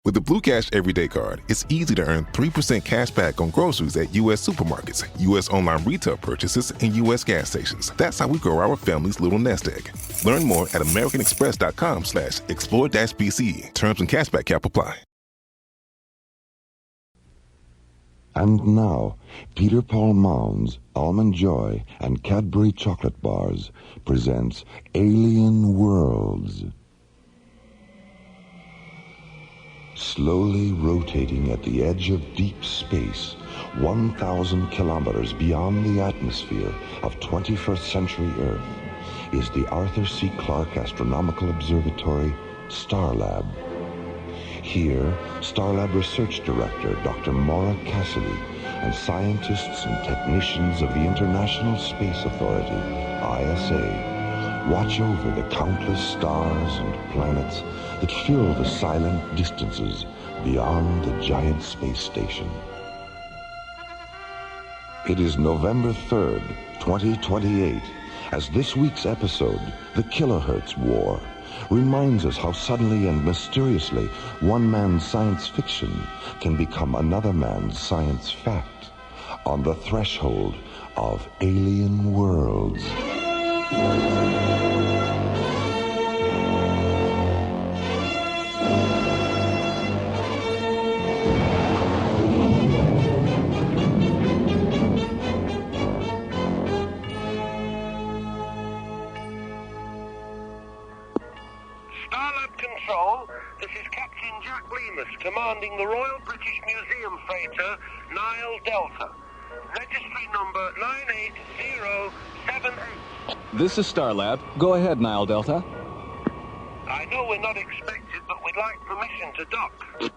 With the Blue Cash Everyday Card, it's easy to earn 3% cash back on groceries at U.S. supermarkets, U.S. online retail purchases, and U.S. gas stations. That's how we grow our family's little nest egg. Learn more at americanexpress.com/explore-BCE. Terms and cashback cap apply. And now, Peter Paul Mound's Almond Joy and Cadbury Chocolate Bars presents Alien Worlds. Slowly rotating at the edge of deep space, 1,000 kilometers beyond the atmosphere of 21st century Earth, is the Arthur C. Clarke Astronomical Observatory, Starlab. Here, Starlab Research Director Dr. Maura Cassidy and scientists and technicians of the International Space Authority, ISA, watch over the countless stars and planets that fill the silent distances beyond the giant space station. It is November 3rd, 2028, as this week's episode, The Kilohertz War, reminds us how suddenly and mysteriously one man's science fiction can become another man's science fact on the threshold of alien worlds. Starlab Control, this is Captain Jack Remus, commanding the Royal British Museum freighter Nile Delta. Registry number 98078. This is Starlab. Go ahead, Nile Delta. I know we're not expected, but we'd like permission to dock.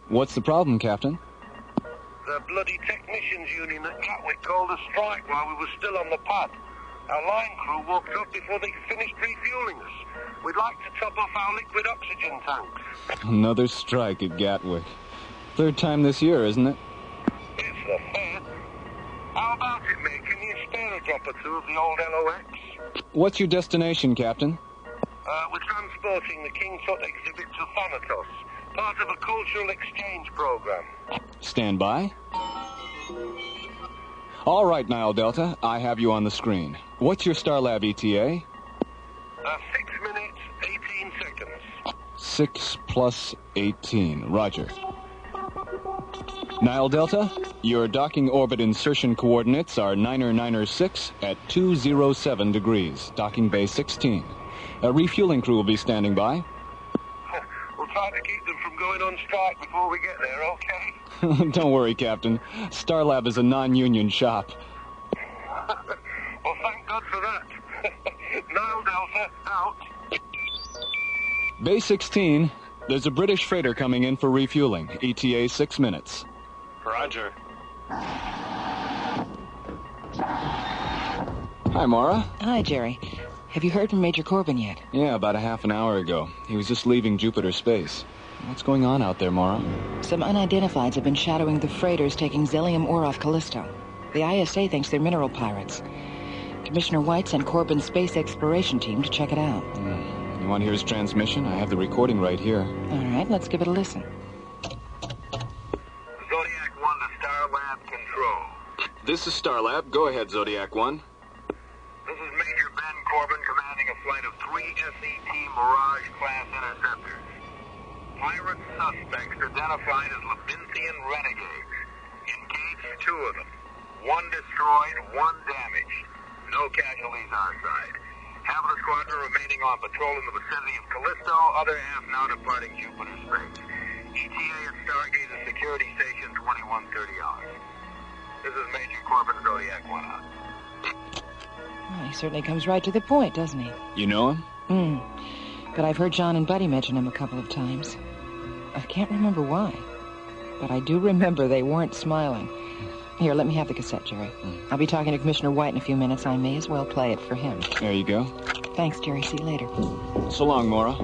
What's the problem, Captain? The bloody technicians union at Gatwick called a strike while we were still on the pad. Our line crew walked up before they finished refueling us. We'd like to top off our liquid oxygen tanks. Another strike at Gatwick. Third time this year, isn't it? It's the fair. How about it, mate? Can you spare a drop or two of the old LOX? What's your destination, Captain? We're transporting the King Tut exhibit to Thanatos, part of a cultural exchange program. Stand by. All right, Nile Delta, I have you on the screen. What's your Starlab ETA? 6 minutes, 18 seconds. 6 plus 18. Roger. Nile Delta, your docking orbit insertion coordinates are 9er 6 at 207 degrees, docking bay 16. A refueling crew will be standing by. We'll try to keep them from going on strike before we get there, okay? Don't worry, Captain. Starlab is a non-union shop. Well, thank God for that. Nile Delta, out. Bay 16, there's a British freighter coming in for refueling. ETA 6 minutes. Roger. Hi, Maura. Hi, Jerry. Have you heard from Major Corbin yet? Yeah, about a half an hour ago. He was just leaving Jupiter space. What's going on out there, Maura? Some unidentifieds have been shadowing the freighters taking Xelium ore off Callisto. The ISA thinks they're mineral pirates. Commissioner White sent Corbin's space exploration team to check it out. You want to hear his transmission? I have the recording right here. All right, let's give it a listen. Zodiac 1 to Starlab Control. This is Starlab. Go ahead, Zodiac 1. This is Major Ben Corbin commanding a flight of 3 SET Mirage-class interceptors. Pirate suspects identified as Labinthian renegades. Engaged 2 of them. 1 destroyed, 1 damaged. No casualties our side. Half of the squadron remaining on patrol in the vicinity of Callisto, other half now departing Jupiter space. ETA at Stargate and Security Station 2130 hours. This is Major Corbin, Zodiac 1 out. Well, he certainly comes right to the point, doesn't he? You know him? But I've heard John and Buddy mention him a couple of times. I can't remember why. But I do remember they weren't smiling. Here, let me have the cassette, Jerry. I'll be talking to Commissioner White in a few minutes. I may as well play it for him. There you go. Thanks, Jerry. See you later. So long, Maura.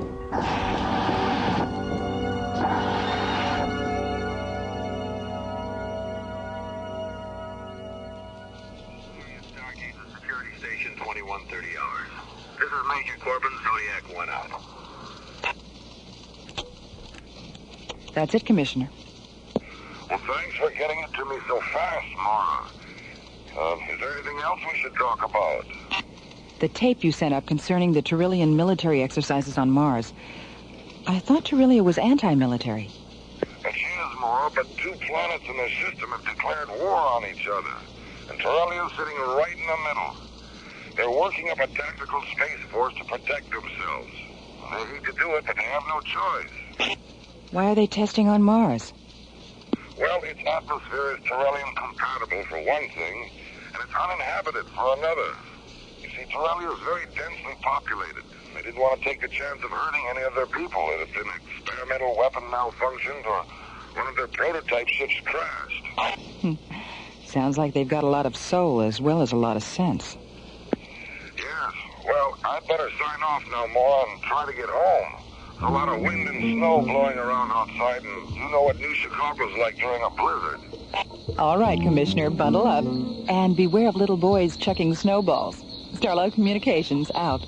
Stargate to Security Station 2130 hours. This is Major Corbin, Zodiac 1 out. That's it, Commissioner. Well, thanks for getting it to me so fast, Maura. Is there anything else we should talk about? The tape you sent up concerning the Turalyon military exercises on Mars. I thought Turalyon was anti-military. And she is, Maura, but two planets in their system have declared war on each other. And Turalyon's sitting right in the middle. They're working up a tactical space force to protect themselves. They hate to do it, but they have no choice. Why are they testing on Mars? Well, its atmosphere is Turalyon compatible for one thing, and it's uninhabited for another. You see, Turalyon is very densely populated. They didn't want to take the chance of hurting any of their people if an experimental weapon malfunctioned or one of their prototype ships crashed. Sounds like they've got a lot of soul as well as a lot of sense. Yes. Well, I'd better sign off now, Maura, and try to get home. There's a lot of wind and snow blowing around outside, and you know what New Chicago's like during a blizzard. All right, Commissioner, bundle up. And beware of little boys chucking snowballs. Starlight Communications, out.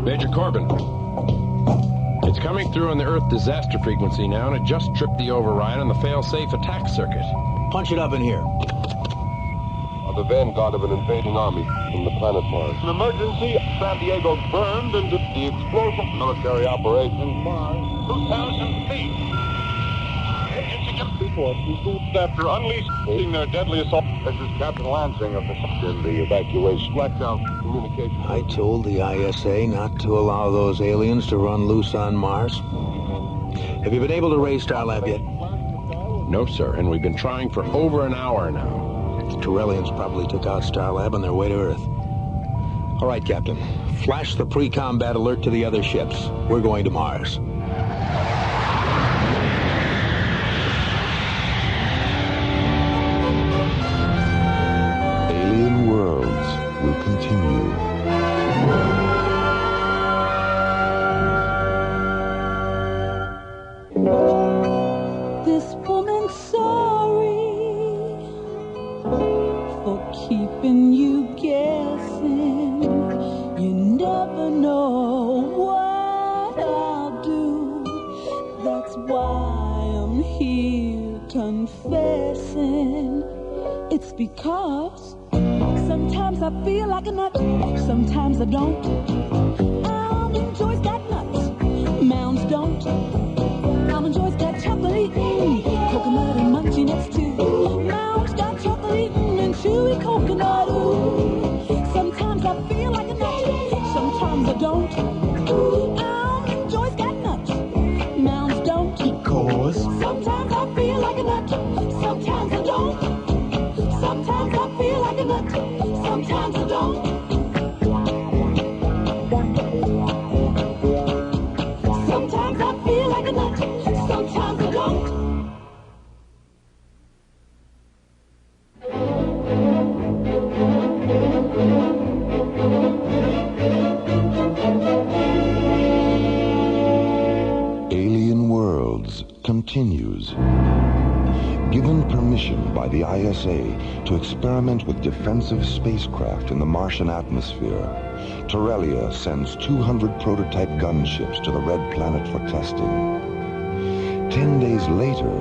Major Corbin. It's coming through on the Earth disaster frequency now, and it just tripped the override on the fail-safe attack circuit. Punch it up in here. The vanguard of an invading army from the planet Mars. An emergency. San Diego burned into the explosive military operation Mars. 2,000 feet. After unleashing their deadly assault. This is Captain Lansing of the evacuation. Blackout communication. I told the ISA not to allow those aliens to run loose on Mars. Have you been able to raise Starlab yet? No, sir, and we've been trying for over an hour now. The Turalyons probably took out Starlab on their way to Earth. All right, Captain. Flash the pre-combat alert to the other ships. We're going to Mars. Alien Worlds will continue. This woman's sorry for keeping you guessing. You never know what I'll do. That's why I'm here confessing. It's because sometimes I feel like a nut, sometimes I don't. Almond Joy's got nuts, Mounds don't. Almond Joy's got chocolate, coconut and munchy nuts too. Mounds got chocolate and chewy coconut. Ooh. Sometimes I feel like a nut, sometimes I don't. Almond Joy's got nuts, Mounds don't. Because sometimes I feel like a nut, sometimes I don't. Sometimes I feel like a nut, sometimes I don't. Sometimes I feel like a nut, sometimes I don't. Alien Worlds continues. Given permission by the ISA to experiment with defensive spacecraft in the Martian atmosphere, Turalyon sends 200 prototype gunships to the Red Planet for testing. 10 days later,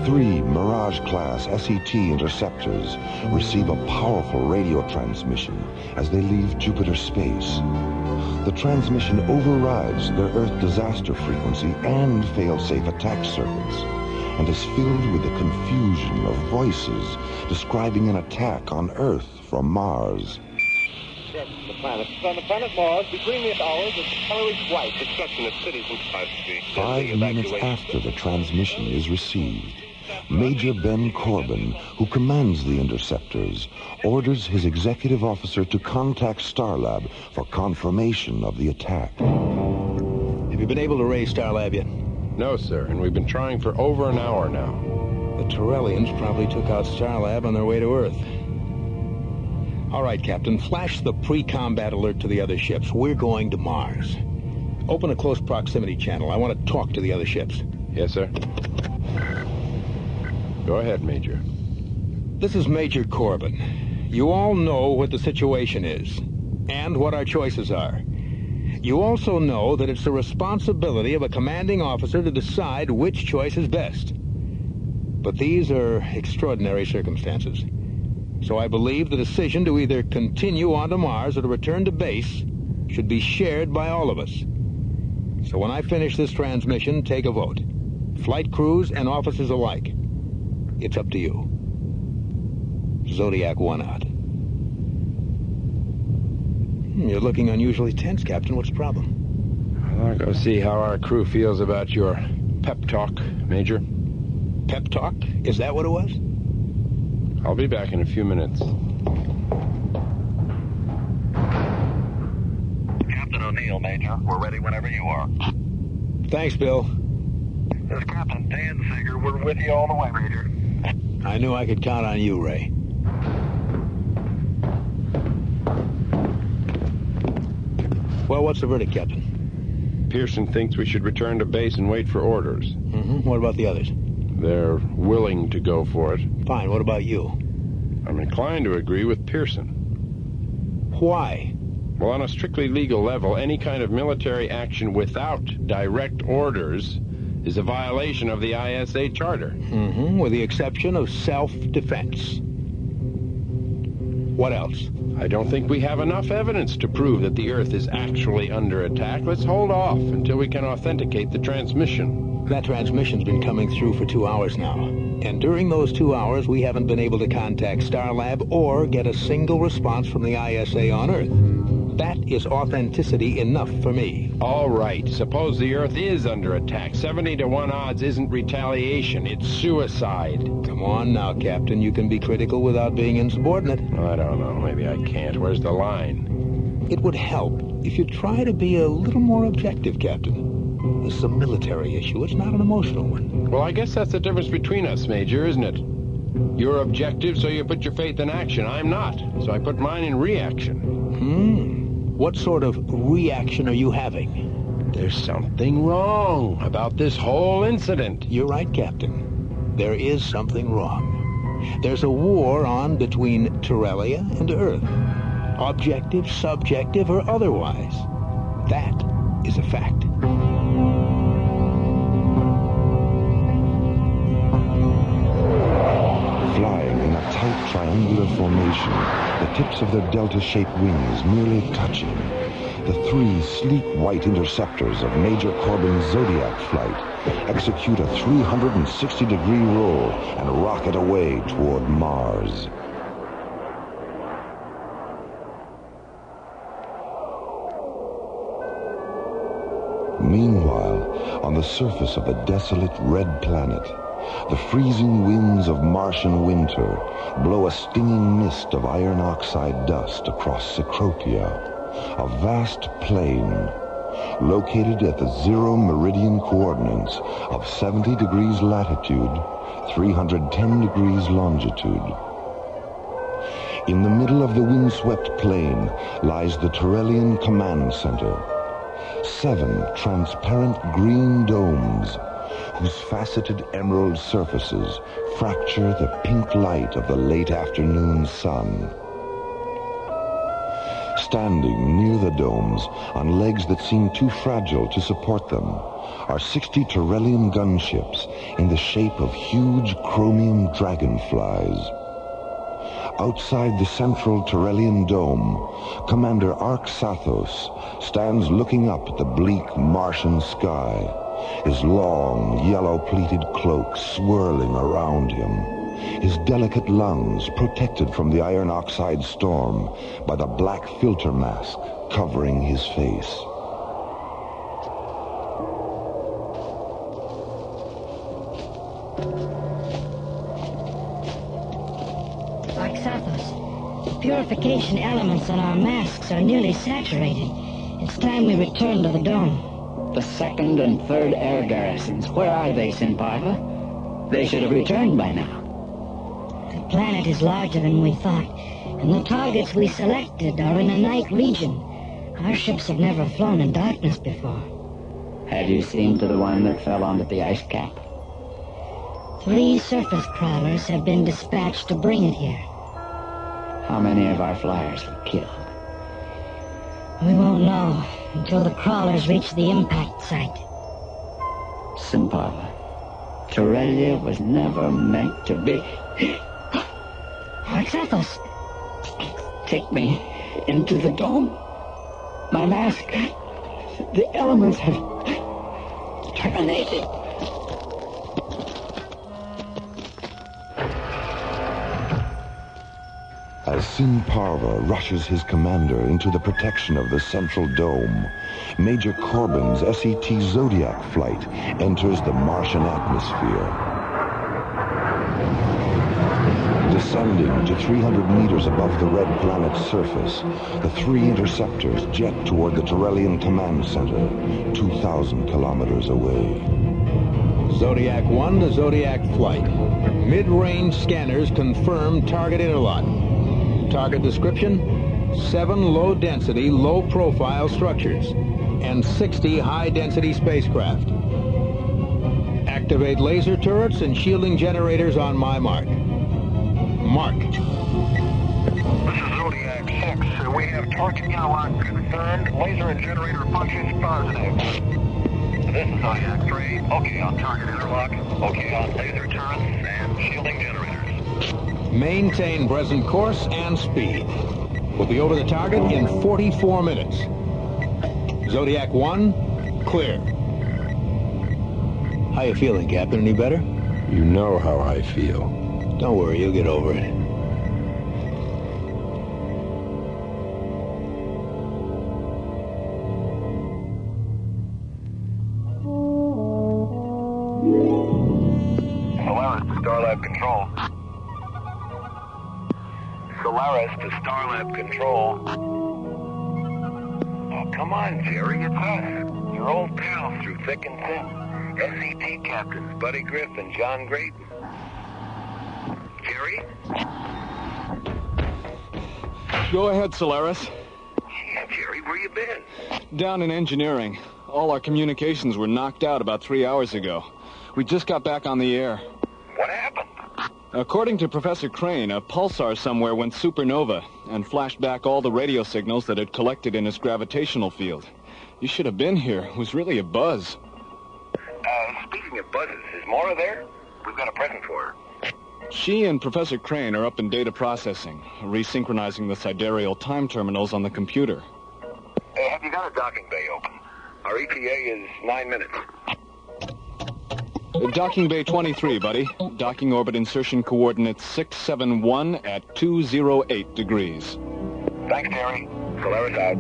3 Mirage-class SET interceptors receive a powerful radio transmission as they leave Jupiter space. The transmission overrides their Earth disaster frequency and fail-safe attack circuits, and is filled with a confusion of voices describing an attack on Earth from Mars. Yes, the planet. On the planet Mars, between the hours of colored white, destruction of cities and 5 minutes after the transmission is received, Major Ben Corbin, who commands the interceptors, orders his executive officer to contact Starlab for confirmation of the attack. have you been able to raise Starlab yet? No, sir, and we've been trying for over an hour now. The Turalyons probably took out Starlab on their way to Earth. All right, Captain, flash the pre-combat alert to the other ships. We're going to Mars. Open a close proximity channel. I want to talk to the other ships. Yes, sir. Go ahead, Major. This is Major Corbin. You all know what the situation is, and what our choices are. You also know that it's the responsibility of a commanding officer to decide which choice is best. But these are extraordinary circumstances. So I believe the decision to either continue on to Mars or to return to base should be shared by all of us. So when I finish this transmission, take a vote. Flight crews and officers alike. It's up to you. Zodiac 1 out. You're looking unusually tense, Captain. What's the problem? I'll go see how our crew feels about your pep talk, Major. Pep talk? Is that what it was? I'll be back in a few minutes. Captain O'Neill, Major. We're ready whenever you are. Thanks, Bill. This is Captain Dan Sager. We're with you all the way, Major. I knew I could count on you, Ray. Well, what's the verdict, Captain? Pearson thinks we should return to base and wait for orders. What about the others? They're willing to go for it. Fine. What about you? I'm inclined to agree with Pearson. Why? Well, on a strictly legal level, any kind of military action without direct orders is a violation of the ISA Charter. With the exception of self-defense. What else? I don't think we have enough evidence to prove that the Earth is actually under attack. Let's hold off until we can authenticate the transmission. That transmission's been coming through for 2 hours now. And during those 2 hours, we haven't been able to contact Starlab or get a single response from the ISA on Earth. That is authenticity enough for me. All right. Suppose the Earth is under attack. 70-to-1 odds isn't retaliation. It's suicide. Come on now, Captain. You can be critical without being insubordinate. I don't know. Maybe I can't. Where's the line? It would help if you try to be a little more objective, Captain. This is a military issue. It's not an emotional one. Well, I guess that's the difference between us, Major, isn't it? You're objective, so you put your faith in action. I'm not, so I put mine in reaction. What sort of reaction are you having? There's something wrong about this whole incident. You're right, Captain. There is something wrong. There's a war on between Turalyon and Earth. Objective, subjective, or otherwise. That is a fact. Flying in a tight triangular formation, the tips of their delta-shaped wings nearly touching, the 3 sleek white interceptors of Major Corbin's Zodiac flight execute a 360-degree roll and rocket away toward Mars. Meanwhile, on the surface of the desolate red planet, the freezing winds of Martian winter blow a stinging mist of iron oxide dust across Cecropia, a vast plain located at the 0 meridian coordinates of 70 degrees latitude, 310 degrees longitude. In the middle of the windswept plain lies the Turalyon Command Center, 7 transparent green domes whose faceted emerald surfaces fracture the pink light of the late afternoon sun. Standing near the domes, on legs that seem too fragile to support them, are 60 Turalyon gunships in the shape of huge chromium dragonflies. Outside the central Turalyon dome, Commander Sathos stands looking up at the bleak Martian sky, his long, yellow-pleated cloak swirling around him, his delicate lungs protected from the iron oxide storm by the black filter mask covering his face. Sathos, the purification elements on our masks are nearly saturated. It's time we return to the dome. The 2nd and 3rd air garrisons, where are they, Sinparva? They should have returned by now. The planet is larger than we thought, and the targets we selected are in a night region. Our ships have never flown in darkness before. Have you seen to the one that fell onto the ice cap? 3 surface crawlers have been dispatched to bring it here. How many of our flyers were killed? We won't know until the crawlers reach the impact site. Simparva, Turalyon was never meant to be. What's Ethos? Take me into the dome. My mask. The elements have terminated. As Simparva rushes his commander into the protection of the central dome, Major Corbin's SET Zodiac flight enters the Martian atmosphere. Descending to 300 meters above the red planet's surface, the 3 interceptors jet toward the Turalyon Command Center, 2,000 kilometers away. Zodiac 1 to Zodiac flight. Mid-range scanners confirm target interlock. Target description: 7 low-density, low-profile structures and 60 high-density spacecraft. Activate laser turrets and shielding generators on my mark. Mark. This is Zodiac 6. We have target interlock confirmed. Laser and generator functions positive. This is Zodiac 3. Okay on target interlock. Okay on laser turrets and shielding generators. Maintain present course and speed. We'll be over the target in 44 minutes. Zodiac 1, clear. How you feeling, Captain? Any better? You know how I feel. Don't worry, you'll get over it. Solaris to Starlab Control. Solaris to Starlab Control. Oh, come on, Jerry, it's us. Your old pals through thick and thin. SET captains Buddy Griff and John Grayton. Jerry? Go ahead, Solaris. Yeah, Jerry, where you been? Down in engineering. All our communications were knocked out about 3 hours ago. We just got back on the air. What happened? According to Professor Crane, a pulsar somewhere went supernova and flashed back all the radio signals that it collected in its gravitational field. You should have been here. It was really a buzz. Speaking of buzzes, is Maura there? We've got a present for her. She and Professor Crane are up in data processing, resynchronizing the sidereal time terminals on the computer. Hey, have you got a docking bay open? Our ETA is 9 minutes. Docking bay 23, buddy. Docking orbit insertion coordinates 671 at 208 degrees. Thanks, Terry. Solaris out.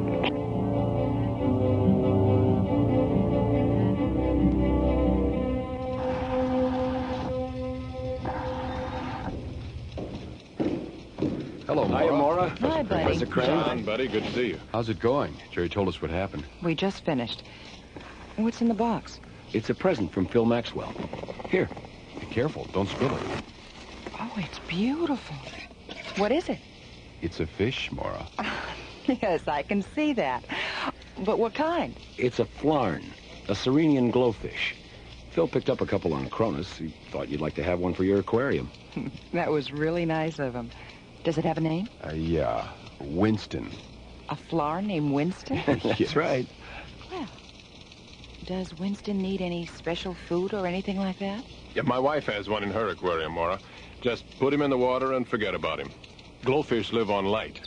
Hello, Maura. Hiya, Maura. Hi, buddy. Professor Crane. John, buddy, good to see you. How's it going? Jerry told us what happened. We just finished. What's in the box? It's a present from Phil Maxwell. Here. Be careful. Don't spill it. Oh, it's beautiful. What is it? It's a fish, Maura. Yes, I can see that. But what kind? It's a flarn, a Serenian glowfish. Phil picked up a couple on Cronus. He thought you'd like to have one for your aquarium. That was really nice of him. Does it have a name? Yeah, Winston. A flower named Winston? That's right. Well, does Winston need any special food or anything like that? Yeah, my wife has one in her aquarium, Maura. Just put him in the water and forget about him. Glowfish live on light.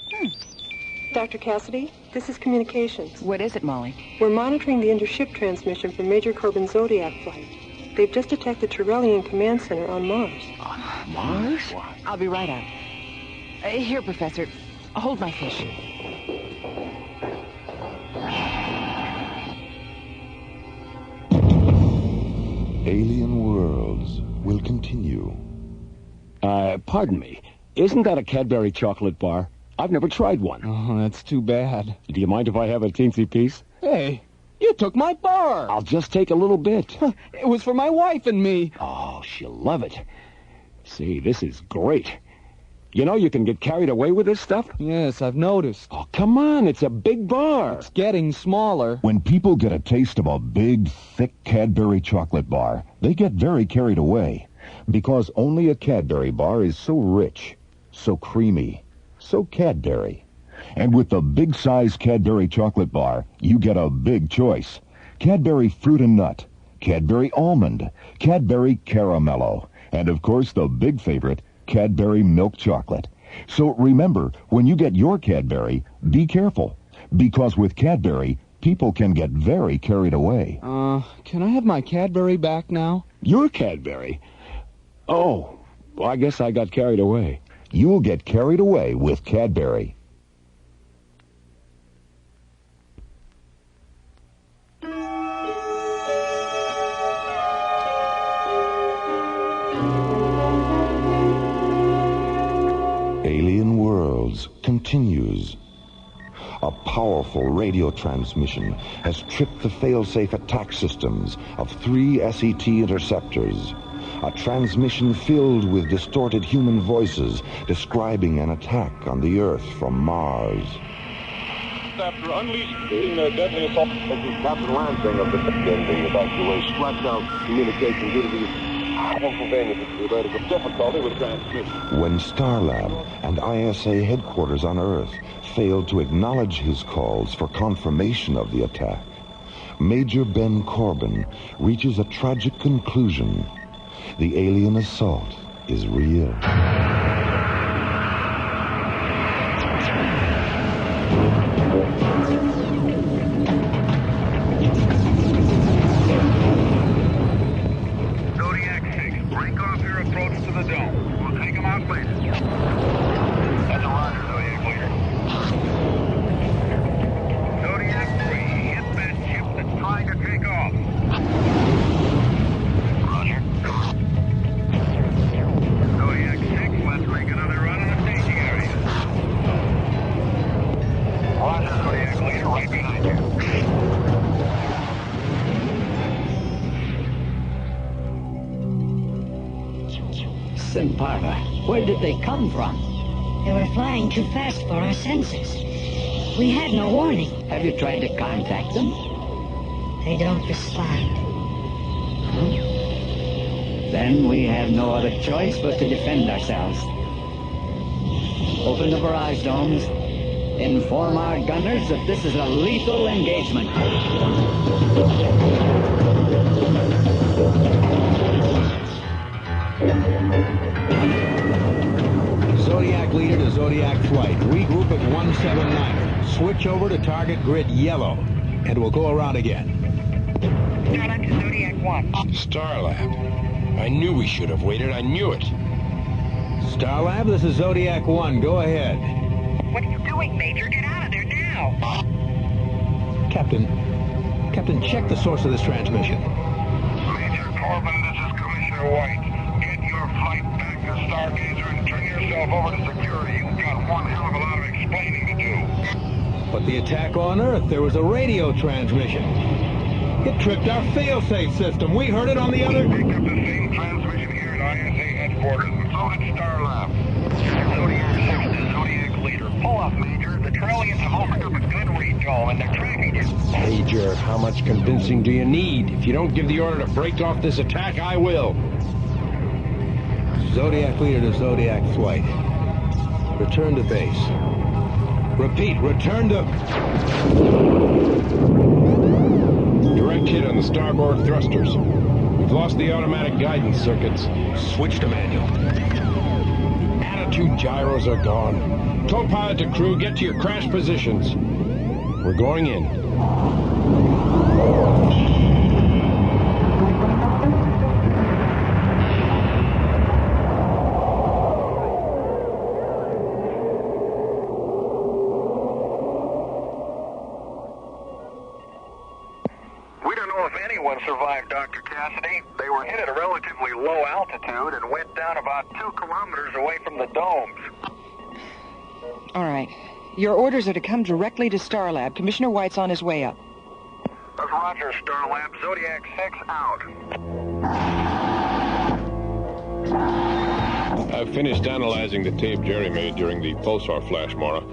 Dr. Cassidy, this is communications. What is it, Molly? We're monitoring the intership transmission from Major Corbin's Zodiac flight. They've just attacked the Turalyon Command Center on Mars. On Mars? I'll be right out. Here, Professor. Hold my fish. Alien Worlds will continue. Pardon me. Isn't that a Cadbury chocolate bar? I've never tried one. Oh, that's too bad. Do you mind if I have a teensy piece? Hey, you took my bar. I'll just take a little bit. It was for my wife and me. Oh, she'll love it. See, this is great. You know you can get carried away with this stuff? Yes, I've noticed. Oh, come on. It's a big bar. It's getting smaller. When people get a taste of a big, thick Cadbury chocolate bar, they get very carried away. Because only a Cadbury bar is so rich, so creamy, so Cadbury. And with the big-size Cadbury chocolate bar, you get a big choice. Cadbury Fruit and Nut, Cadbury Almond, Cadbury Caramello, and of course the big favorite, Cadbury Milk Chocolate. So remember, when you get your Cadbury, be careful. Because with Cadbury, people can get very carried away. Can I have my Cadbury back now? Your Cadbury? Oh, well, I guess I got carried away. You'll get carried away with Cadbury. Alien Worlds continues. A powerful radio transmission has tripped the fail-safe attack systems of 3 SET interceptors. A transmission filled with distorted human voices describing an attack on the Earth from Mars. After unleashing their deadly assault, this is Captain Lansing of the evacuation. Flash out communication due to the inconvenience related to difficulty with transmission. When Starlab and ISA headquarters on Earth failed to acknowledge his calls for confirmation of the attack, Major Ben Corbin reaches a tragic conclusion. The alien assault is real. Zodiac 6, break off your approach to the dome. We'll take them out later. That's a roger, Zodiac leader. Zodiac 3, hit that ship that's trying to take off. Roger. Zodiac 6, let's make another run in the staging area. Roger, Zodiac leader, right behind you. Sinparva, where did they come from? They were flying too fast for our senses. We had no warning. Have you tried to contact them? They don't respond. Then we have no other choice but to defend ourselves. Open the barrage domes. Inform our gunners that this is a lethal engagement. Zodiac leader to Zodiac flight. Regroup at 179. Switch over to target grid yellow. And we'll go around again. Starlab to Zodiac 1. Starlab. I knew we should have waited. I knew it. Starlab, this is Zodiac 1. Go ahead. What are you doing, Major? Get out of there now. Captain, check the source of this transmission. Major Corbin, this is Commissioner White. Get your flight back to Stargazer and turn yourself over to security. You've got one hell of a lot of explaining to do. But the attack on Earth, there was a radio transmission. It tripped our fail-safe system. We heard it on the other... We picked up the same transmission here at ISA headquarters, and so did Starlab. Zodiac 6 to Zodiac leader. Pull up, Major. The Turalions have opened up a good read dome, and they're tracking you. Major, how much convincing do you need? If you don't give the order to break off this attack, I will. Zodiac leader to Zodiac flight. Return to base. Repeat, return to... Direct hit on the starboard thrusters. We've lost the automatic guidance circuits. Switch to manual. Attitude gyros are gone. Co-pilot to crew, get to your crash positions. We're going in. We don't know if anyone survived, Dr. Cassidy. They were hit at a relatively low altitude and went down about 2 kilometers away from the domes. All right. Your orders are to come directly to Starlab. Commissioner White's on his way up. That's Roger, Starlab. Zodiac 6 out. I've finished analyzing the tape Jerry made during the pulsar flash, Maura.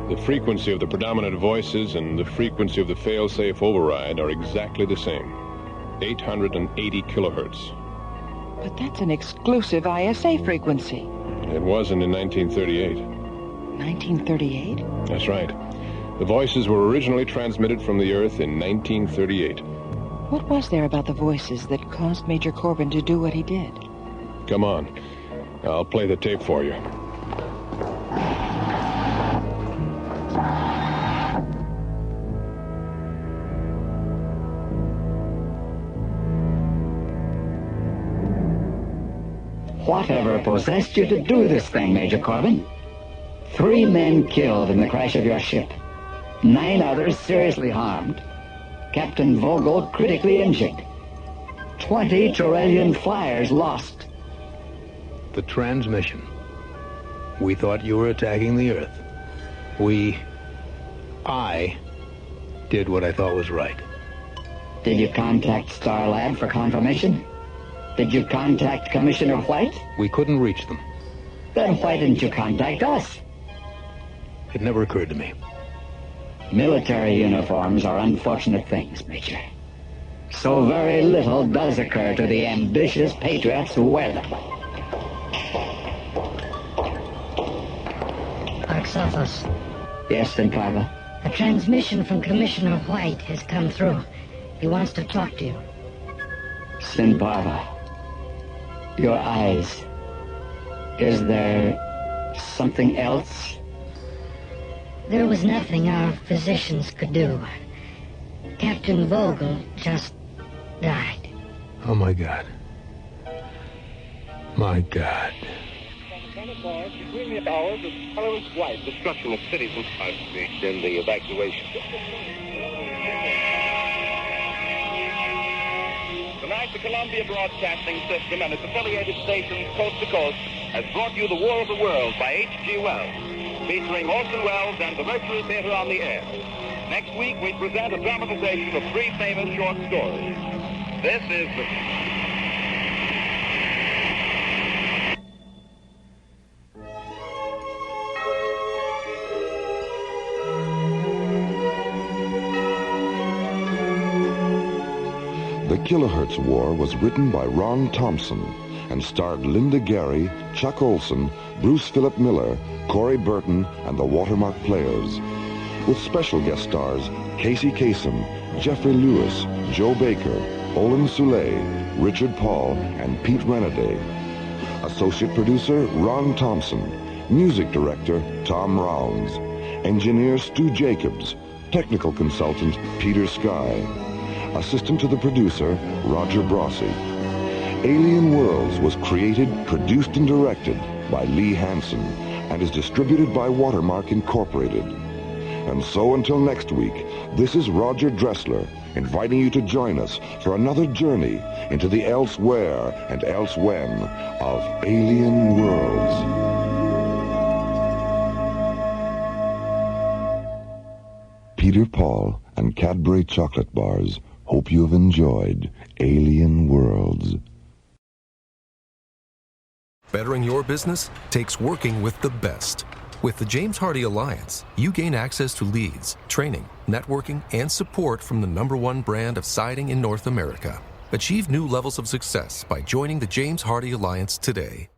The frequency of the predominant voices and the frequency of the fail-safe override are exactly the same. 880 kilohertz. But that's an exclusive ISA frequency. It wasn't in 1938. 1938? That's right. The voices were originally transmitted from the Earth in 1938. What was there about the voices that caused Major Corbin to do what he did? Come on. I'll play the tape for you. Whatever possessed you to do this thing, Major Corbin? 3 men killed in the crash of your ship. 9 others seriously harmed. Captain Vogel critically injured. 20 Turalyon flyers lost. The transmission. We thought you were attacking the Earth. I did what I thought was right. Did you contact Starlab for confirmation? Did you contact Commissioner White? We couldn't reach them. Then why didn't you contact us? It never occurred to me. Military uniforms are unfortunate things, Major. So very little does occur to the ambitious patriots who wear them. Clarke's office. Yes, Sinparva? A transmission from Commissioner White has come through. He wants to talk to you. Sinparva, your eyes. Is there something else? There was nothing our physicians could do. Captain Vogel just died. Oh, my God. My God. Between the hours of colorless white, destruction of cities and parts in the evacuation. Tonight, the Columbia Broadcasting System and its affiliated stations coast to coast has brought you The War of the Worlds by H.G. Wells, featuring Orson Welles and the Mercury Theater on the air. Next week, we present a dramatization of 3 famous short stories. This is The Kilohertz War was written by Ron Thompson and starred Linda Gary, Chuck Olson, Bruce Philip Miller, Corey Burton, and the Watermark Players. With special guest stars Casey Kasem, Jeffrey Lewis, Joe Baker, Olin Soule, Richard Paul, and Pete Renaday. Associate producer Ron Thompson. Music director Tom Rounds. Engineer Stu Jacobs. Technical consultant Peter Sky. Assistant to the producer, Roger Brossi. Alien Worlds was created, produced, and directed by Lee Hansen and is distributed by Watermark Incorporated. And so until next week, this is Roger Dressler inviting you to join us for another journey into the elsewhere and elsewhen of Alien Worlds. Peter Paul and Cadbury Chocolate Bars hope you have enjoyed Alien Worlds. Bettering your business takes working with the best. With the James Hardie Alliance, you gain access to leads, training, networking, and support from the #1 brand of siding in North America. Achieve new levels of success by joining the James Hardie Alliance today.